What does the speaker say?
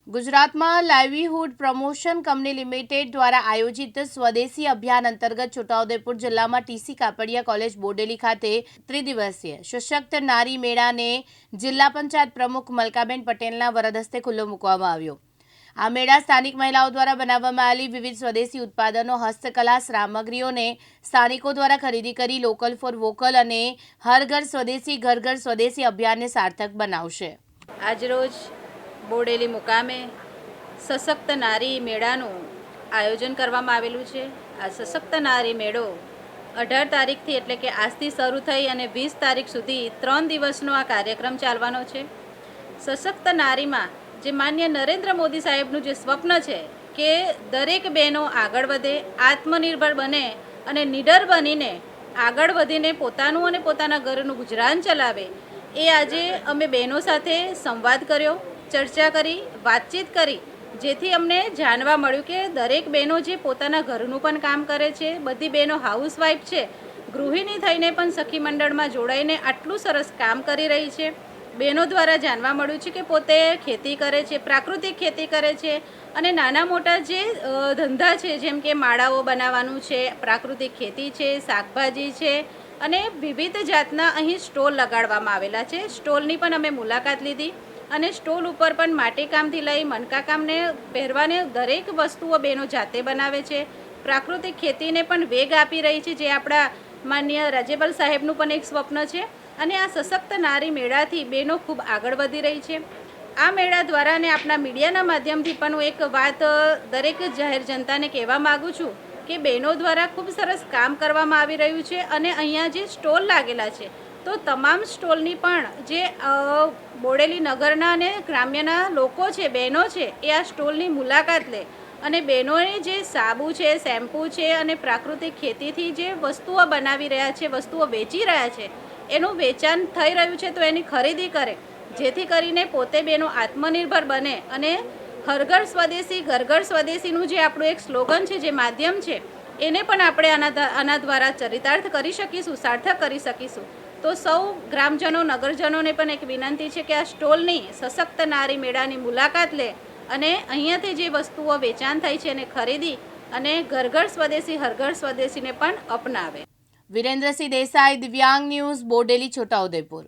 ગુજરાતમાં livelihood promotion company limited દ્વારા આયોજિત સ્વદેશી અભિયાન અંતર્ગત છોટાઉદેપુર જિલ્લામાં ટીસી કાપડિયા કોલેજ બોડેલી ખાતે ત્રિદિવસીય સશક્ત નારી મેળાને જિલ્લા પંચાયત પ્રમુખ મલકાબેન પટેલના વરદ હસ્તે ખુલ્લો મૂકવામાં આવ્યો। આ મેળા સ્થાનિક મહિલાઓ દ્વારા બનાવવામાં આવેલી વિવિધ સ્વદેશી ઉત્પાદનો, હસ્તકલા સામગ્રીઓને સ્થાનિકો દ્વારા ખરીદી કરી લોકલ ફોર વોકલ અને હર ઘર સ્વદેશી ઘર ઘર સ્વદેશી અભિયાનને સાર્થક બનાવશે। આજરોજ બોડેલી મુકામે સશક્ત નારી મેળાનું આયોજન કરવામાં આવેલું છે। આ સશક્ત નારી મેળો 18 તારીખથી એટલે કે આજથી શરૂ થઈ અને 20 તારીખ સુધી 3 દિવસનો આ કાર્યક્રમ ચાલવાનો છે। સશક્ત નારીમાં જે માન્ય નરેન્દ્ર મોદી સાહેબનું જે સ્વપ્ન છે કે દરેક બહેનો આગળ વધે, આત્મનિર્ભર બને અને નિડર બનીને આગળ વધીને પોતાનું અને પોતાના ઘરનું ગુજરાન ચલાવે, એ આજે અમે બહેનો સાથે સંવાદ કર્યો, ચર્ચા કરી, વાતચીત કરી, જેથી અમને જાણવા મળ્યું કે દરેક બહેનો જે પોતાના ઘરનું પણ કામ કરે છે, બધી બહેનો હાઉસવાઈફ છે, ગૃહિણી થઈને પણ સખી મંડળમાં જોડાઈને આટલું સરસ કામ કરી રહી છે। બહેનો દ્વારા જાણવા મળ્યું છે કે પોતે ખેતી કરે છે, પ્રાકૃતિક ખેતી કરે છે અને નાના મોટા જે ધંધા છે જેમ કે માળાઓ બનાવવાનું છે, પ્રાકૃતિક ખેતી છે, શાકભાજી છે અને વિવિધ જાતના અહીં સ્ટોલ લગાડવામાં આવેલા છે। સ્ટોલની પણ અમે મુલાકાત લીધી અને સ્ટોલ ઉપર પણ માટીકામથી લઈ મણકાકામને પહેરવાને દરેક વસ્તુઓ બહેનો જાતે બનાવે છે। પ્રાકૃતિક ખેતીને પણ વેગ આપી રહી છે, જે આપણા માન્ય રાજ્યપાલ સાહેબનું પણ એક સ્વપ્ન છે અને આ સશક્ત નારી મેળાથી બહેનો ખૂબ આગળ વધી રહી છે। આ મેળા દ્વારા અને આપણા મીડિયાના માધ્યમથી પણ હું એક વાત દરેક જાહેર જનતાને કહેવા માગું છું કે બહેનો દ્વારા ખૂબ સરસ કામ કરવામાં આવી રહ્યું છે અને અહીંયા જે સ્ટોલ લાગેલા છે તો તમામ સ્ટોલની પણ જે બોડેલી નગરના અને ગ્રામ્યના લોકો છે, બહેનો છે, એ આ સ્ટોલની મુલાકાત લે અને બહેનોએ જે સાબુ છે, શેમ્પૂ છે અને પ્રાકૃતિક ખેતીથી જે વસ્તુઓ બનાવી રહ્યા છે, વસ્તુઓ વેચી રહ્યા છે, એનું વેચાણ થઈ રહ્યું છે તો એની ખરીદી કરે, જેથી કરીને પોતે બહેનો આત્મનિર્ભર બને અને હર ઘર સ્વદેશી ઘર ઘર સ્વદેશીનું જે આપણું એક સ્લોગન છે, જે માધ્યમ છે, એને પણ આપણે આના દ્વારા ચરિતાર્થ કરી શકીશું, સાર્થક કરી શકીશું। તો સૌ ગ્રામજનો, નગરજનોને પણ એક વિનંતી છે કે આ સ્ટોલની સશક્ત નારી મેળાની મુલાકાત લે અને અહીંયાથી જે વસ્તુઓ વેચાણ થઈ છે એને ખરીદી અને ઘર ઘર સ્વદેશી હર ઘર સ્વદેશીને પણ અપનાવે। વિરેન્દ્રસિંહ દેસાઈ, દિવ્યાંગ ન્યૂઝ, બોડેલી, છોટાઉદેપુર।